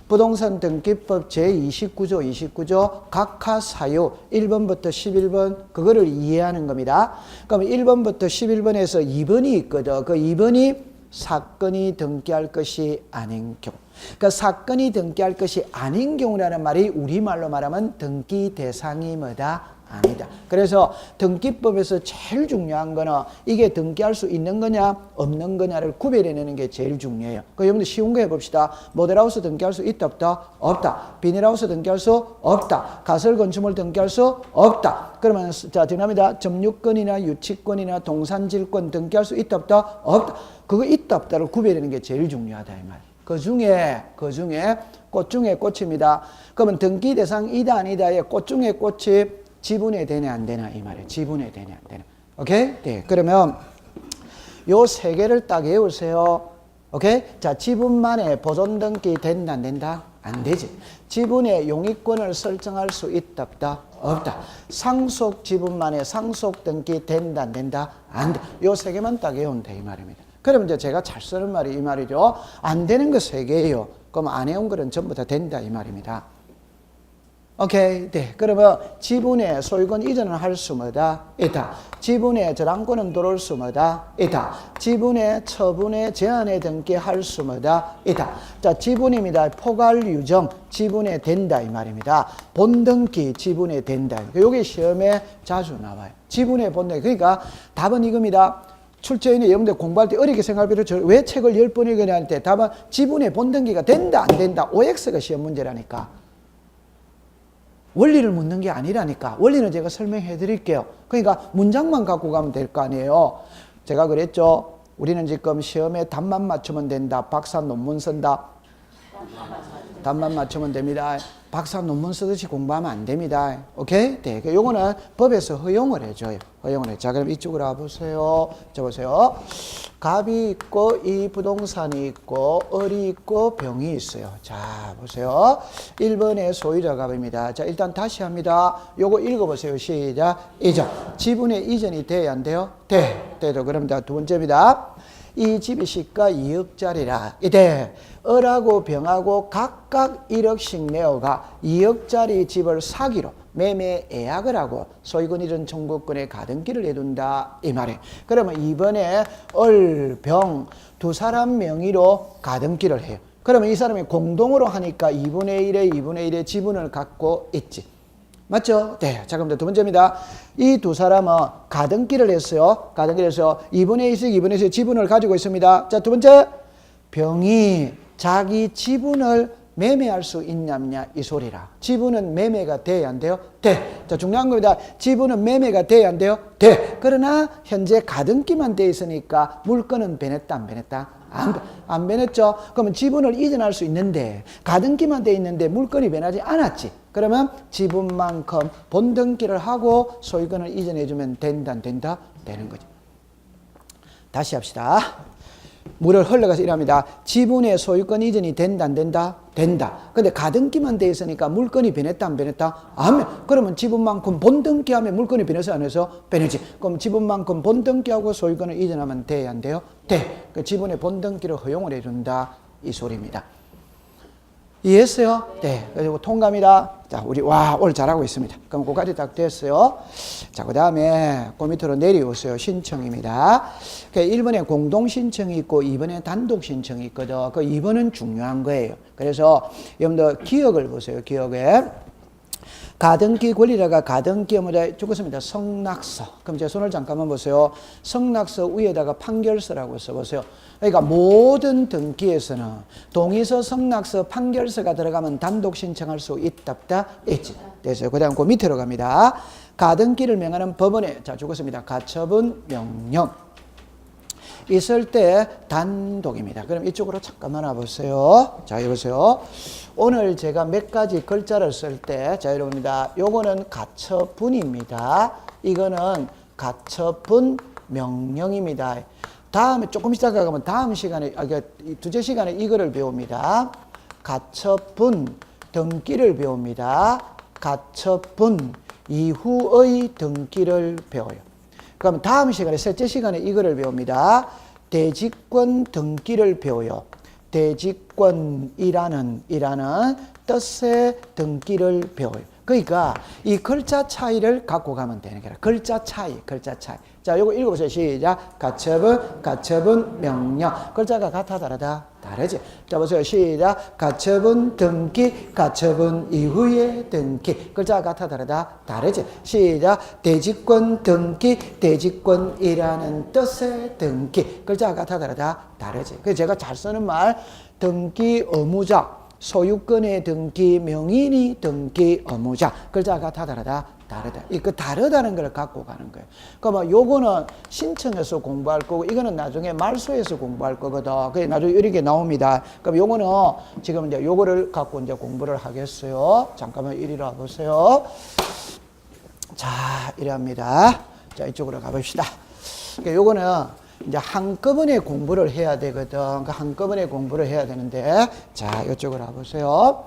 부동산 등기법 제29조 각하 사유 1번부터 11번 그거를 이해하는 겁니다. 그럼 1번부터 11번에서 2번이 있거든. 그 2번이 사건이 등기할 것이 아닌 경우. 그러니까 사건이 등기할 것이 아닌 경우라는 말이 우리말로 말하면 등기 대상이 뭐다? 아니다. 그래서 등기법에서 제일 중요한 거는 이게 등기할 수 있는 거냐 없는 거냐를 구별해내는 게 제일 중요해요. 그 여러분들 쉬운 거 해봅시다. 모델하우스 등기할 수 있다 없다? 없다. 비닐하우스 등기할 수 없다. 가설 건축물 등기할 수 없다. 그러면 자 지납니다. 점유권이나 유치권이나 동산질권 등기할 수 있다 없다? 없다. 그거 있다 없다를 구별하는 게 제일 중요하다 이 말. 그 중에 꽃 중에 꽃입니다. 그러면 등기 대상 이다 아니다의 꽃 중에 꽃이 지분에 되냐 안 되냐 이 말이에요. 지분에 되냐 안 되냐. 오케이? 네. 그러면 요 세 개를 딱 외우세요. 오케이? 자, 지분만에 보존 등기 된다 안 된다? 안 되지. 지분의 용익권을 설정할 수 있다 없다? 없다. 상속 지분만에 상속 등기 된다 안 된다? 안 돼. 요 세 개만 딱 외우면 돼 이 말입니다. 그러면 이제 제가 잘 쓰는 말이 이 말이죠. 안 되는 거 세 개예요. 그럼 안 해온 거는 전부 다 된다 이 말입니다. 오케이. 네. 그러면 지분의 소유권 이전을 할 수 뭐다? 있다. 지분의 저당권은 들어올 수 뭐다? 있다. 지분의 처분의 제한에 등기할 수 뭐다? 있다. 자, 지분입니다. 포괄 유정 지분에 된다 이 말입니다. 본등기 지분에 된다. 요게 시험에 자주 나와요. 지분의 본등기. 그러니까 답은 이겁니다. 출제인이 여러분들 공부할 때 어렵게 생각할 필요 없죠. 왜 책을 10번 읽으냐 할 때 답은 지분의 본등기가 된다 안 된다. OX가 시험 문제라니까. 원리를 묻는 게 아니라니까. 원리는 제가 설명해 드릴게요. 그러니까 문장만 갖고 가면 될 거 아니에요. 제가 그랬죠. 우리는 지금 시험에 답만 맞추면 된다. 박사 논문 쓴다. 답만 맞추면 됩니다. 박사 논문 쓰듯이 공부하면 안 됩니다. 오케이? 네. 요거는 법에서 허용을 해줘요. 허용을 해. 자, 그럼 이쪽으로 와보세요. 자, 보세요. 갑이 있고, 이 부동산이 있고, 을이 있고, 병이 있어요. 자, 보세요. 1번의 소유자 갑입니다. 자, 일단 다시 합니다. 요거 읽어보세요. 시작. 이전. 지분의 이전이 돼야 안 돼요? 돼. 돼도. 그럼 자, 두 번째입니다. 이 집이 시가 2억짜리라. 이때 을하고 병하고 각각 1억씩 내어가 2억짜리 집을 사기로 매매 예약을 하고 소유권 이전 청구권에 가등기를 내둔다 이 말이에요. 그러면 이번에 을, 병 두 사람 명의로 가등기를 해요. 그러면 이 사람이 공동으로 하니까 2분의 1에 2분의 1의 지분을 갖고 있지. 맞죠? 네. 자, 그럼 두 번째입니다. 이 두 사람은 가등기를 했어요. 가등기를 해서 2분의 1씩 2분의 1씩 지분을 가지고 있습니다. 자, 두 번째. 병이 자기 지분을 매매할 수 있냐냐 이 소리라. 지분은 매매가 돼야 안 돼요? 돼. 자, 중요한 겁니다. 지분은 매매가 돼야 안 돼요? 돼. 그러나 현재 가등기만 돼 있으니까 물건은 변했다 안 변했다? 안 변했죠? 그러면 지분을 이전할 수 있는데 가등기만 돼 있는데 물건이 변하지 않았지. 그러면 지분만큼 본등기를 하고 소유권을 이전해 주면 된다 안 된다? 되는 거죠. 다시 합시다. 물을 흘러가서 이랍니다. 지분의 소유권 이전이 된다 안 된다? 된다. 근데 가등기만 돼 있으니까 물건이 변했다 안 변했다? 안. 그러면 지분만큼 본등기하면 물건이 변해서 안 해서 변하지. 그럼 지분만큼 본등기하고 소유권을 이전하면 돼야 안 돼요? 돼. 그 지분의 본등기를 허용을 해준다 이 소리입니다. 이해했어요? 네. 그리고 통감이다. 자, 우리 오늘 잘하고 있습니다. 그럼 그까지 딱 됐어요. 자, 그 다음에 그 밑으로 내려오세요. 신청입니다. 1번에 공동 신청이 있고 2번에 단독 신청이 있거든. 그 2번은 중요한 거예요. 그래서 여러분들 기억을 보세요. 기억에 가등기 권리자가 가등기 업무자에 죽었습니다. 성낙서. 그럼 제 손을 잠깐만 보세요. 성낙서 위에다가 판결서라고 써보세요. 그러니까 모든 등기에서는 동의서, 성낙서, 판결서가 들어가면 단독 신청할 수 있다, 있지. 됐어요. 그 다음 그 밑으로 갑니다. 가등기를 명하는 법원에, 자, 죽었습니다. 가처분 명령. 있을 때 단독입니다. 그럼 이쪽으로 잠깐만 와보세요. 자, 여보세요. 오늘 제가 몇 가지 글자를 쓸 때, 자, 여러분입니다. 요거는 가처분입니다. 이거는 가처분 명령입니다. 다음에 조금 있다가 가면 다음 시간에, 두째 시간에 이거를 배웁니다. 가처분 등기를 배웁니다. 가처분 이후의 등기를 배워요. 그럼 다음 시간에, 셋째 시간에 이거를 배웁니다. 대지권 등기를 배워요. 대지권이라는 뜻의 등기를 배워요. 그러니까 이 글자 차이를 갖고 가면 되는 거라. 글자 차이. 자, 요거 읽어보세요. 시작. 가처분, 명령. 글자가 같아, 다르다? 다르지. 자, 보세요. 시작. 가처분, 등기, 가처분 이후의 등기. 글자가 같아, 다르다? 다르지. 시작. 대지권, 등기, 대지권이라는 뜻의 등기. 글자가 같아, 다르다? 다르지. 그래서 제가 잘 쓰는 말, 등기 의무자. 소유권의 등기, 명인이 등기 의무자. 글자가 같아, 다르다? 다르다. 그 다르다는 걸 갖고 가는 거예요. 그러면 요거는 신청해서 공부할 거고, 이거는 나중에 말소해서 공부할 거거든. 그게 나중에 이렇게 나옵니다. 그럼 요거는 지금 이제 요거를 갖고 이제 공부를 하겠어요. 잠깐만 이리 와 보세요. 자, 이랍니다. 자, 이쪽으로 가봅시다. 그러니까 요거는 이제 한꺼번에 공부를 해야 되거든. 한꺼번에 공부를 해야 되는데, 자, 이쪽으로 와보세요.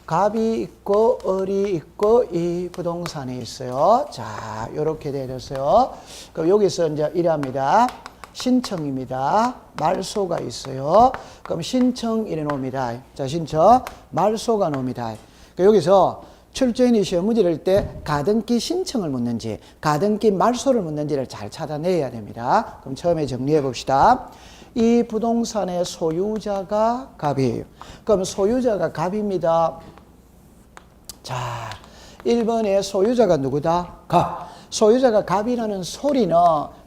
갑이 있고 을이 있고 이 부동산이 있어요. 자, 요렇게 되었어요. 그럼 여기서 이제 이랍니다. 신청입니다. 말소가 있어요. 그럼 신청 이래 놓습니다. 자, 신청 말소가 놓습니다. 그러니까 여기서 출제인이 시험 문제를 낼 때 가등기 신청을 묻는지 가등기 말소를 묻는지를 잘 찾아내야 됩니다. 그럼 처음에 정리해 봅시다. 이 부동산의 소유자가 갑이에요. 그럼 소유자가 갑입니다. 자, 1번의 소유자가 누구다? 갑. 소유자가 갑이라는 소리는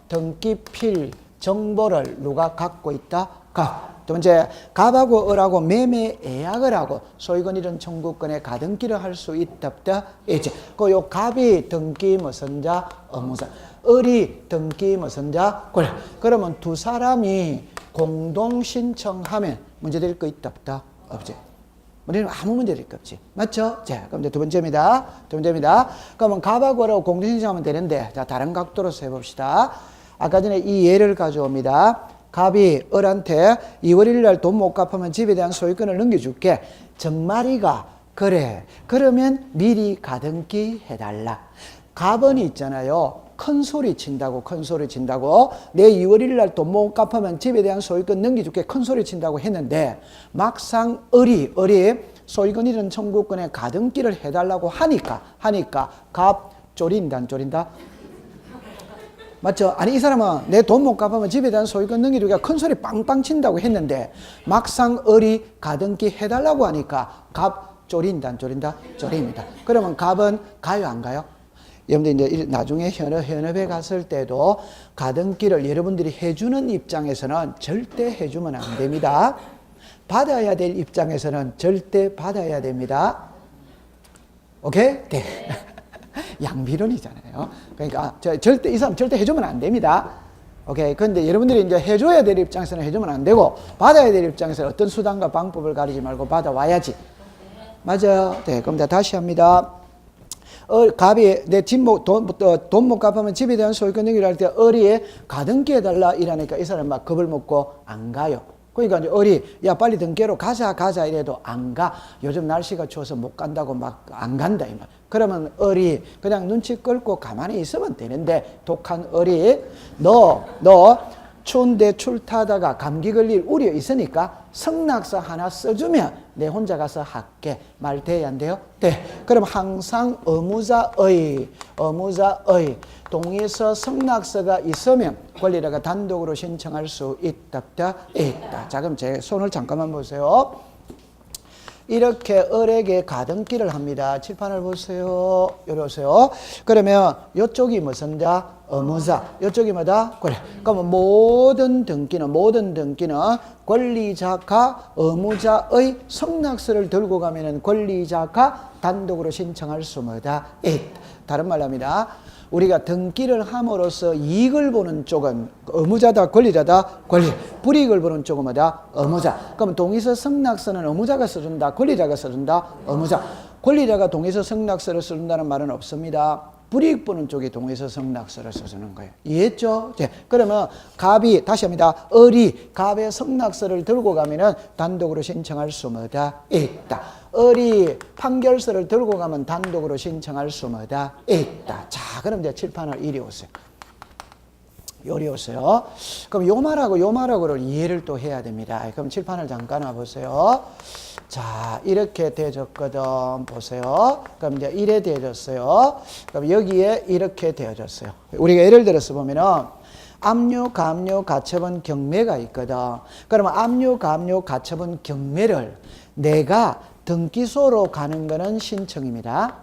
등기필 정보를 누가 갖고 있다? 갑. 두 번째, 갑하고 을하고 매매 예약을 하고 소유권 이전 청구권에 가등기를 할 수 있다, 없다? 있지. 요 갑이 등기 무슨 자? 의무자. 을이 등기 무슨 자? 권리. 그러면 두 사람이 공동 신청하면 문제될 거 있다, 없다? 없지. 우리는 아무 문제 될 거 없지. 맞죠? 자, 그럼 이제 두 번째입니다. 그러면 갑하고 을하고 공동 신청하면 되는데, 자, 다른 각도로 해봅시다. 아까 전에 이 예를 가져옵니다. 갑이 을한테 2월 1일 날 돈 못 갚으면 집에 대한 소유권을 넘겨줄게. 정말이가 그래. 그러면 미리 가등기 해달라. 갑은 있잖아요. 큰 소리 친다고, 큰 소리 친다고. 내 2월 1일 날 돈 못 갚으면 집에 대한 소유권 넘겨줄게, 큰 소리 친다고 했는데 막상 을이 소유권 잃은 청구권의 가등기를 해달라고 하니까 값 쪼린다, 안 쪼린다? 맞죠? 아니, 이 사람은 내 돈 못 갚으면 집에 대한 소유권 넘기기가 큰 소리 빵빵 친다고 했는데 막상 을이 가등기 해달라고 하니까 값 쪼린다, 안 쪼린다? 쪼립니다. 그러면 값은 가요, 안 가요? 여러분들 이제 나중에 현업에 갔을 때도 가등기를 여러분들이 해주는 입장에서는 절대 해주면 안 됩니다. 받아야 될 입장에서는 절대 받아야 됩니다. 오케이? 네. 양비론이잖아요. 그러니까 절대 이 사람 절대 해주면 안 됩니다. 오케이. 근데 여러분들이 이제 해줘야 될 입장에서는 해주면 안 되고 받아야 될 입장에서는 어떤 수단과 방법을 가리지 말고 받아와야지. 맞아요. 네. 그럼 다시 합니다. 갑이 내 돈 못 갚으면 집에 대한 소유권 얘기를 할 때 을이 가등기 해달라 이러니까 이 사람 막 겁을 먹고 안 가요. 그러니까 이제 을이 야 빨리 등기로 가자 이래도 안 가. 요즘 날씨가 추워서 못 간다고 막 안 간다 이 말. 그러면 을이 그냥 눈치 끌고 가만히 있으면 되는데 독한 을이 너 추운데 출 타다가 감기 걸릴 우려 있으니까 성낙서 하나 써주면 내 혼자 가서 할게. 말 돼야 안 돼요? 네. 그럼 항상 의무자의 동의서 성낙서가 있으면 권리자가 단독으로 신청할 수 있다. 자, 그럼 제 손을 잠깐만 보세요. 이렇게 을에게 가등기를 합니다. 칠판을 보세요. 이러세요. 그러면 이쪽이 무슨 자? 의무자. 이쪽이 뭐다? 그래. 그러면 모든 등기는 권리자가 의무자의 성낙서를 들고 가면은 권리자가 단독으로 신청할 수 뭐다? 있다. 다른 말로 합니다. 우리가 등기를 함으로써 이익을 보는 쪽은 의무자다, 권리자다, 불이익을 보는 쪽은 뭐다? 의무자. 그럼 동의서 성낙서는 의무자가 써준다, 권리자가 써준다, 의무자. 권리자가 동의서 성낙서를 써준다는 말은 없습니다. 불이익 보는 쪽이 동의서 성낙서를 써주는 거예요. 이해했죠? 네. 그러면 갑이, 다시 합니다. 을이 갑의 성낙서를 들고 가면은 단독으로 신청할 수 뭐다? 있다. 을이 판결서를 들고 가면 단독으로 신청할 수 뭐다? 있다. 자, 그럼 이제 칠판을 이리 오세요. 요리 오세요. 그럼 요 말하고를 이해를 또 해야 됩니다. 그럼 칠판을 잠깐 와보세요. 자, 이렇게 되어졌거든. 보세요. 그럼 이제 이래 되어졌어요. 그럼 여기에 이렇게 되어졌어요. 우리가 예를 들어서 보면은 압류, 감류, 가처분, 경매가 있거든. 그러면 압류, 감류, 가처분, 경매를 내가 등기소로 가는 거는 신청입니다.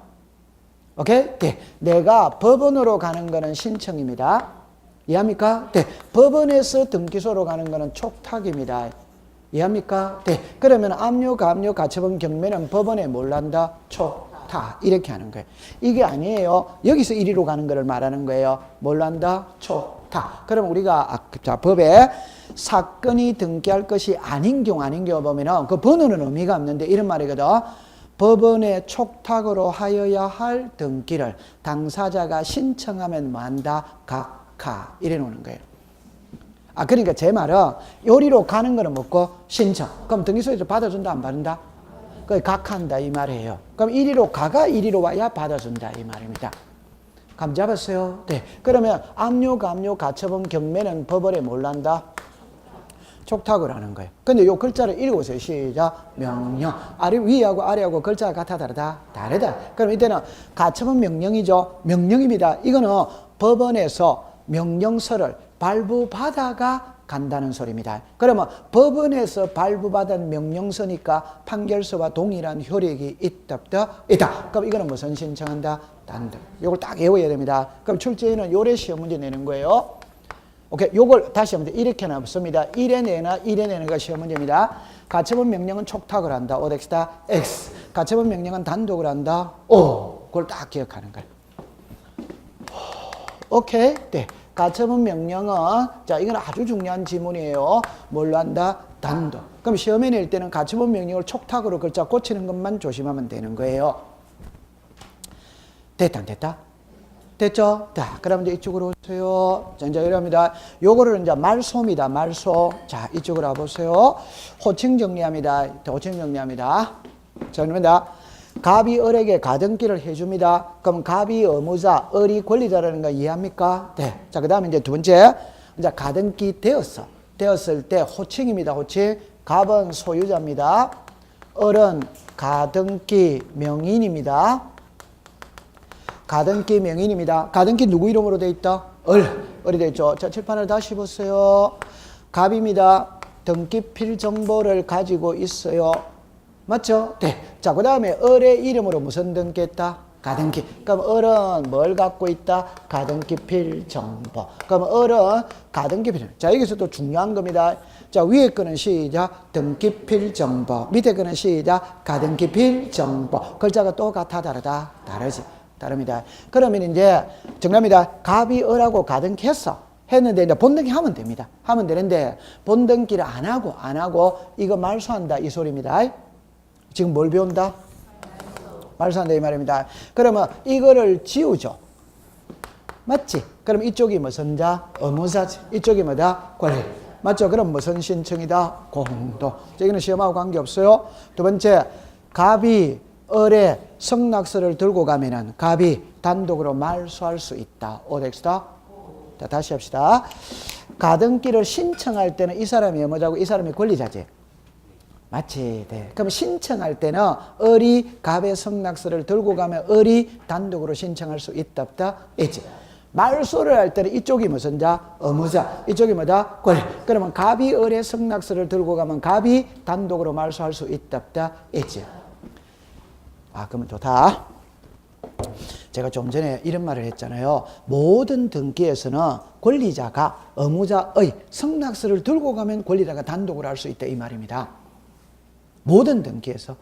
오케이? 네. 내가 법원으로 가는 거는 신청입니다. 이해합니까? 네. 법원에서 등기소로 가는 거는 촉탁입니다. 이해합니까? 네. 그러면 압류, 감류, 가처분, 경매는 법원에 뭘 한다? 촉탁. 이렇게 하는 거예요. 이게 아니에요. 여기서 이리로 가는 거를 말하는 거예요. 뭘 한다? 촉탁. 그럼 우리가 자, 법에 사건이 등기할 것이 아닌 경우 보면은 그 번호는 의미가 없는데 이런 말이거든. 법원의 촉탁으로 하여야 할 등기를 당사자가 신청하면 뭐한다? 각하. 이래 놓는 거예요. 그러니까 제 말은 요리로 가는 거는 뭐고? 신청. 그럼 등기소에서 받아준다, 안 받는다? 그걸 각한다 이 말이에요. 그럼 이리로 가가 이리로 와야 받아준다 이 말입니다. 감 잡았어요? 네. 그러면 압류, 감류, 가처분, 경매는 법원에 뭘 한다? 촉탁을 하는 거예요. 근데 요 글자를 읽어보세요. 시작. 명령. 위하고 아래하고 글자가 같아 다르다? 다르다. 그럼 이때는 가처분 명령이죠. 명령입니다. 이거는 법원에서 명령서를 발부받아가 간다는 소리입니다. 그러면 법원에서 발부받은 명령서니까 판결서와 동일한 효력이 있다. 그럼 이거는 무슨 신청한다? 단독. 이걸 딱 외워야 됩니다. 그럼 출제에는 요래 시험 문제 내는 거예요. 오케이. 요걸 다시 하면 이렇게 나왔습니다. 이래 내는 거 시험 문제입니다. 가처분 명령은 촉탁을 한다. 오덱스다 X. 가처분 명령은 단독을 한다. O. 그걸 딱 기억하는 거예요. 오케이. 네. 가처분 명령은, 자, 이건 아주 중요한 지문이에요. 뭘로 한다? 단독. 그럼 시험에 낼 때는 가처분 명령을 촉탁으로 글자 고치는 것만 조심하면 되는 거예요. 됐다, 안 됐다? 됐죠? 자, 그럼 이제 이쪽으로 오세요. 자, 이제 이럽니다. 요거를 이제 말소입니다. 말소. 자, 이쪽으로 와보세요. 호칭 정리합니다. 호칭 정리합니다. 자, 그러면 갑이 을에게 가등기를 해줍니다. 그럼 갑이 의무자, 을이 권리자라는 거 이해합니까? 네. 자, 그 다음에 이제 두 번째. 이제 가등기 되었어. 되었을 때 호칭입니다. 호칭. 갑은 소유자입니다. 을은 가등기 명인입니다. 가등기 명인입니다. 가등기 누구 이름으로 돼 있다? 을이 돼 있죠. 자, 칠판을 다시 보세요. 갑입니다. 등기필 정보를 가지고 있어요. 맞죠? 네. 자, 그 다음에 을의 이름으로 무슨 등기했다? 가등기. 그럼 을은 뭘 갖고 있다? 가등기필 정보. 그럼 을은 가등기필. 자, 여기서 또 중요한 겁니다. 자, 위에 거는 시작. 등기필 정보. 밑에 거는 시작. 가등기필 정보. 글자가 또 같아, 다르다? 다르지. 다릅니다. 그러면 이제 정답입니다. 갑이 을하고 가등기 했어. 했는데 이제 본등기 하면 됩니다. 하면 되는데 본등기를 안 하고 이거 말소한다 이 소리입니다. 지금 뭘 배운다? 말소한다 이 말입니다. 그러면 이거를 지우죠. 맞지? 그럼 이쪽이 무슨 자? 의무자지. 이쪽이 뭐다? 권리. 맞죠? 그럼 무슨 신청이다? 공도. 여기는 시험하고 관계없어요. 두 번째, 갑이 을의 성낙서를 들고 가면은 갑이 단독으로 말소할 수 있다. 오덱스다. 자, 다시 합시다. 가등기를 신청할 때는 이 사람이 의무자고 이 사람이 권리자지. 맞지? 네. 그럼 신청할 때는 을이 갑의 성낙서를 들고 가면 을이 단독으로 신청할 수 있다, 없다? 있지. 말소를 할 때는 이쪽이 무슨 자? 의무자. 이쪽이 뭐다? 권리. 그러면 갑이 을의 성낙서를 들고 가면 갑이 단독으로 말소할 수 있다, 없다? 있지. 아, 그러면 좋다. 제가 좀 전에 이런 말을 했잖아요. 모든 등기에서는 권리자가 의무자의 성낙서를 들고 가면 권리자가 단독으로 할 수 있다 이 말입니다. 모든 등기에서.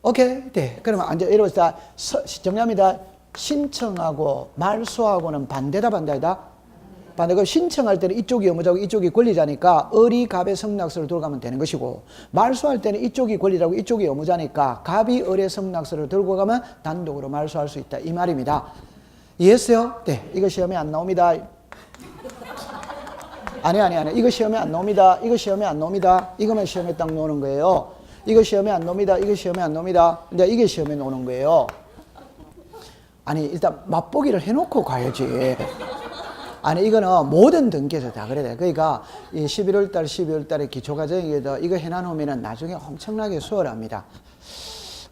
오케이? 네. 그러면 이제 이러면서 정리합니다. 신청하고 말소하고는 반대다 반대다? 반대. 그 신청할 때는 이쪽이 의무자고 이쪽이 권리자니까 을이 갑의 성낙서를 들고 가면 되는 것이고 말소할 때는 이쪽이 권리자고 이쪽이 의무자니까 갑이 을의 성낙서를 들고 가면 단독으로 말소할 수 있다 이 말입니다. 이해했어요? 네. 이거 시험에 안 나옵니다. 아니. 이거 시험에 안 나옵니다. 이거 시험에 안 나옵니다. 이거만 시험에 딱 나오는 거예요. 이거 시험에 안 나옵니다. 이거 시험에 안 나옵니다. 근데 이게 시험에 나오는 거예요. 아니, 일단 맛보기를 해놓고 가야지. 아니, 이거는 모든 등기에서 다 그래야 돼. 그러니까 이 11월 달, 12월 달에 기초과정에도 이거 해놔놓으면 나중에 엄청나게 수월합니다.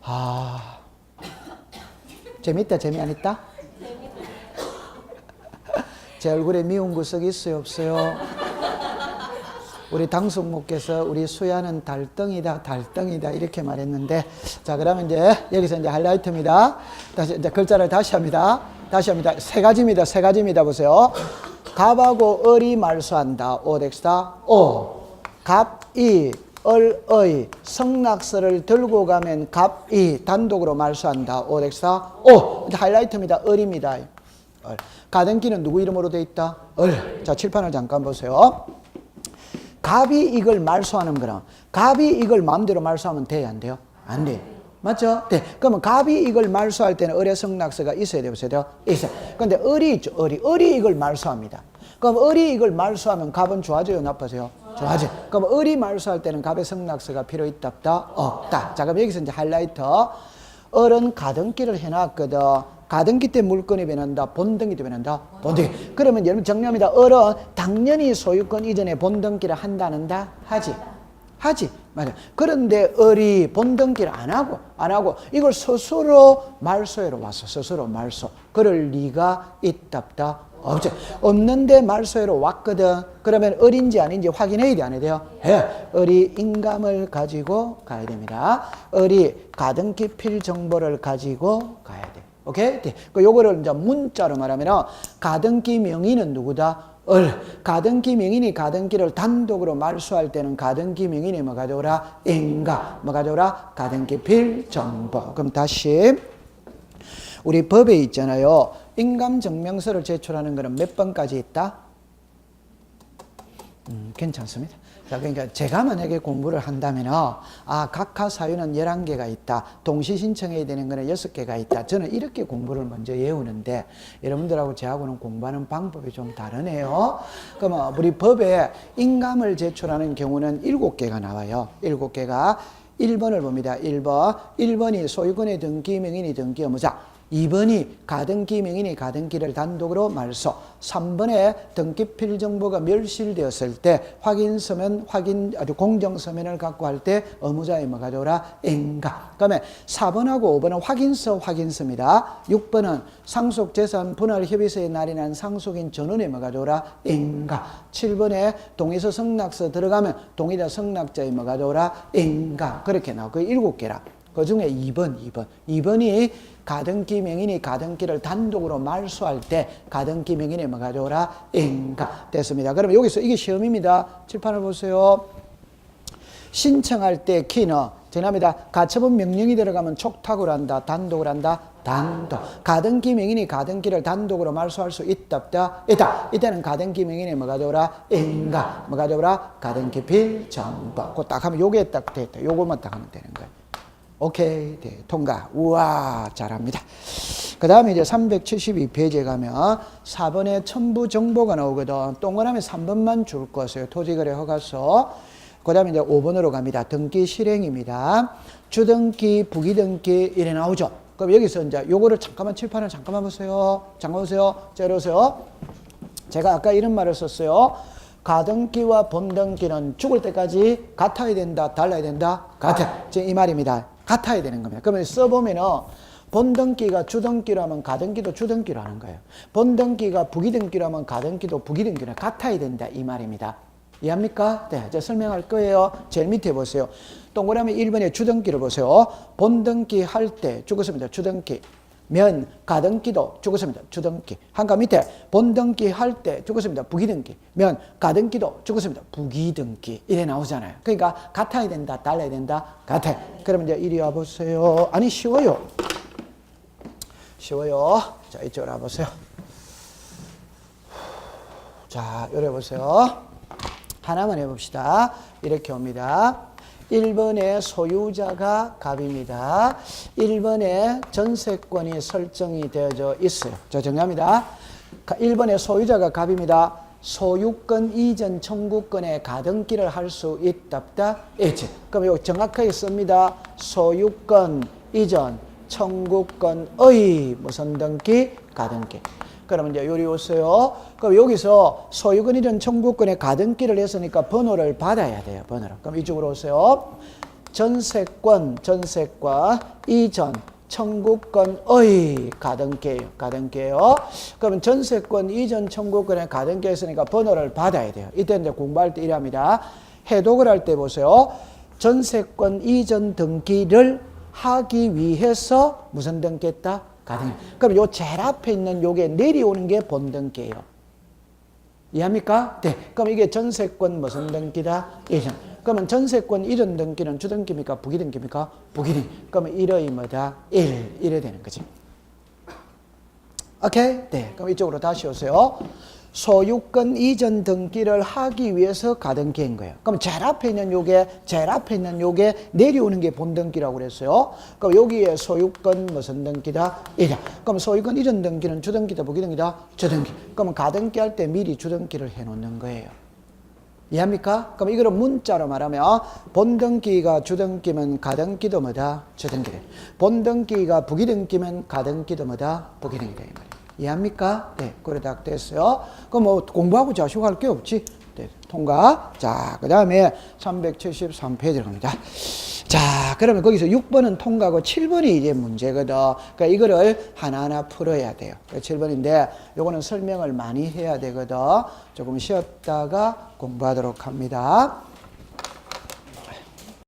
아, 재밌다, 재미 안 있다? 제 얼굴에 미운 구석 있어요, 없어요? 우리 당숙모께서 우리 수야는 달덩이다, 달덩이다 이렇게 말했는데, 자, 그러면 이제 여기서 이제 하이라이트입니다. 다시 이제 글자를 다시 합니다. 세 가지입니다. 보세요. 갑하고 을이 말소한다. 오덱스다. 오. 갑이 을의 성낙서를 들고 가면 갑이 단독으로 말소한다. 오덱스다. 오. 이제 하이라이트입니다. 을입니다. 을. 가등기는 누구 이름으로 돼 있다? 을. 자, 칠판을 잠깐 보세요. 갑이 이걸 말소하는 거랑 갑이 이걸 마음대로 말소하면 돼요, 안 돼요? 안 돼요. 맞죠? 네. 그러면 갑이 이걸 말소할 때는 을의 성낙서가 있어야 돼요, 없어야 돼요? 있어요. 근데 을이 있죠, 을이 이걸 말소합니다. 그럼 을이 이걸 말소하면 갑은 좋아져요, 나빠져요? 좋아져요. 그럼 을이 말소할 때는 갑의 성낙서가 필요 있다, 없다? 없다. 자, 그럼 여기서 이제 하이라이트. 을은 가등기를 해놨거든. 가등기 때 물건이 변한다, 본등기 때 변한다, 본등기. 그러면 여러분 정리합니다. 을은 당연히 소유권 이전에 본등기를 한다는다? 하지. 맞아. 그런데 을이 본등기를 안 하고 이걸 스스로 말소회로 왔어. 스스로 말소. 그럴 리가 있다, 없다? 없지. 없는데 말소회로 왔거든. 그러면 을인지 아닌지 확인해야 돼, 안 해야 돼요? 예. 을이 인감을 가지고 가야 됩니다. 을이 가등기 필 정보를 가지고 가야 돼. 오케이? 네. 요거를 이제 문자로 말하면 가등기 명의는 누구다? 을. 가등기 명인이 가등기를 단독으로 말소할 때는 가등기 명인이 뭐 가져오라? 인가. 뭐 가져오라? 가등기 필 정보. 그럼 다시 우리 법에 있잖아요. 인감증명서를 제출하는 것은 몇 번까지 있다? 괜찮습니다. 자, 그러니까 제가 만약에 공부를 한다면 각하 사유는 11개가 있다. 동시 신청해야 되는 거는 6개가 있다. 저는 이렇게 공부를 먼저 외우는데 여러분들하고 저하고는 공부하는 방법이 좀 다르네요. 그러면 우리 법에 인감을 제출하는 경우는 7개가 나와요. 7개가 1번을 봅니다. 1번. 1번이 소유권의 등기, 명인이 등기 의무자. 2번이 가등기, 명인이 가등기를 단독으로 말소. 3번에 등기필 정보가 멸실되었을 때 확인서면 아주 공정서면을 갖고 할 때 의무자의 뭐가 되어라? 인가. 그다음에 4번하고 5번은 확인서입니다. 6번은 상속재산 분할 협의서에 날인한 상속인 전원의 뭐가 되어라? 인가. 7번에 동의서 승낙서 들어가면 동의자 승낙자의 뭐가 되어라? 인가. 그렇게 나오고 그 7개라. 그 중에 2번이 가등기 명인이 가등기를 단독으로 말소할 때 가등기 명인이 뭐가 되어라? 인가. 됐습니다. 그러면 여기서 이게 시험입니다. 칠판을 보세요. 신청할 때 키는 정합니다. 가처분 명령이 들어가면 촉탁을 한다, 단독을 한다, 단독. 가등기 명인이 가등기를 단독으로 말소할 수 있다, 없다? 있다. 이때는 가등기 명인이 뭐가 되어라? 인가. 뭐가 되어라? 가등기 필 정보. 그거 딱 하면 요게 딱 됐다. 요거만 딱 하면 되는 거예요. 오케이. 네, 통과. 우와, 잘합니다. 그 다음에 이제 372페이지에 가면 4번에 첨부 정보가 나오거든. 동그라미 3번만 줄 것이에요. 토지거래 허가서. 그 다음에 이제 5번으로 갑니다. 등기 실행입니다. 주등기, 부기등기, 이래 나오죠. 그럼 여기서 이제 요거를 잠깐만 칠판을 잠깐만 보세요. 잠깐 보세요. 자, 이러세요. 제가 아까 이런 말을 썼어요. 가등기와 본등기는 죽을 때까지 같아야 된다, 달라야 된다? 같아. 지금 이 말입니다. 같아야 되는 겁니다. 그러면 써보면은 본등기가 주등기로 하면 가등기도 주등기로 하는 거예요. 본등기가 부기등기로 하면 가등기도 부기등기로 같아야 된다. 이 말입니다. 이해합니까? 네, 제가 설명할 거예요. 제일 밑에 보세요. 동그라미 1번에 주등기를 보세요. 본등기 할 때 죽었습니다. 주등기. 면 가등기도 죽었습니다. 주등기. 한가 밑에 본등기 할 때 죽었습니다. 부기등기. 면 가등기도 죽었습니다. 부기등기. 이래 나오잖아요. 그러니까 같아야 된다, 달라야 된다, 같아. 그러면 이제 이리 와 보세요. 아니 쉬워요. 쉬워요. 자, 이쪽으로 와 보세요. 자, 이래 보세요. 하나만 해봅시다. 이렇게 옵니다. 1번에 소유자가 갑입니다. 1번에 전세권이 설정이 되어져 있어요. 자, 정리합니다. 1번에 소유자가 갑입니다. 소유권 이전 청구권에 가등기를 할 수 있다, 없다? 있지. 그럼 이거 정확하게 씁니다. 소유권 이전 청구권의 무슨 등기? 가등기. 그러면 이제 요리 오세요. 그럼 여기서 소유권 이전 청구권에 가등기를 했으니까 번호를 받아야 돼요. 번호를. 그럼 이쪽으로 오세요. 전세권 이전 청구권의 가등기예요. 가등기예요. 그러면 전세권 이전 청구권에 가등기 했으니까 번호를 받아야 돼요. 이때 이제 공부할 때 이랍니다. 해독을 할 때 보세요. 전세권 이전 등기를 하기 위해서 무슨 등기했다? 가등기. 그럼 요 제일 앞에 있는 요게 내려오는 게 본등기예요. 이해합니까? 네. 그럼 이게 전세권 무슨 등기다? 이전. 그러면 전세권 이전 등기는 주등기입니까? 부기등기입니까? 부기등기. 그러면 1의 뭐다? 1. 이래 되는 거지. 오케이? 네. 그럼 이쪽으로 다시 오세요. 소유권 이전 등기를 하기 위해서 가등기인 거예요. 그럼 제일 앞에 있는 요게 내려오는 게 본등기라고 그랬어요. 그럼 여기에 소유권 무슨 등기다? 이전. 그럼 소유권 이전 등기는 주등기다, 부기등기다? 주등기. 그러면 가등기 할 때 미리 주등기를 해 놓는 거예요. 이해합니까? 그럼 이거를 문자로 말하면 본등기가 주등기면 가등기도 뭐다? 주등기다. 본등기가 부기등기면 가등기도 뭐다? 부기등기다. 이해합니까? 네, 그래 딱 됐어요. 그럼 뭐 공부하고 자식할 게 없지. 네, 통과. 자, 그 다음에 373페이지로 갑니다. 자, 그러면 거기서 6번은 통과고 7번이 이제 문제거든. 그러니까 이거를 하나하나 풀어야 돼요. 7번인데 요거는 설명을 많이 해야 되거든. 조금 쉬었다가 공부하도록 합니다.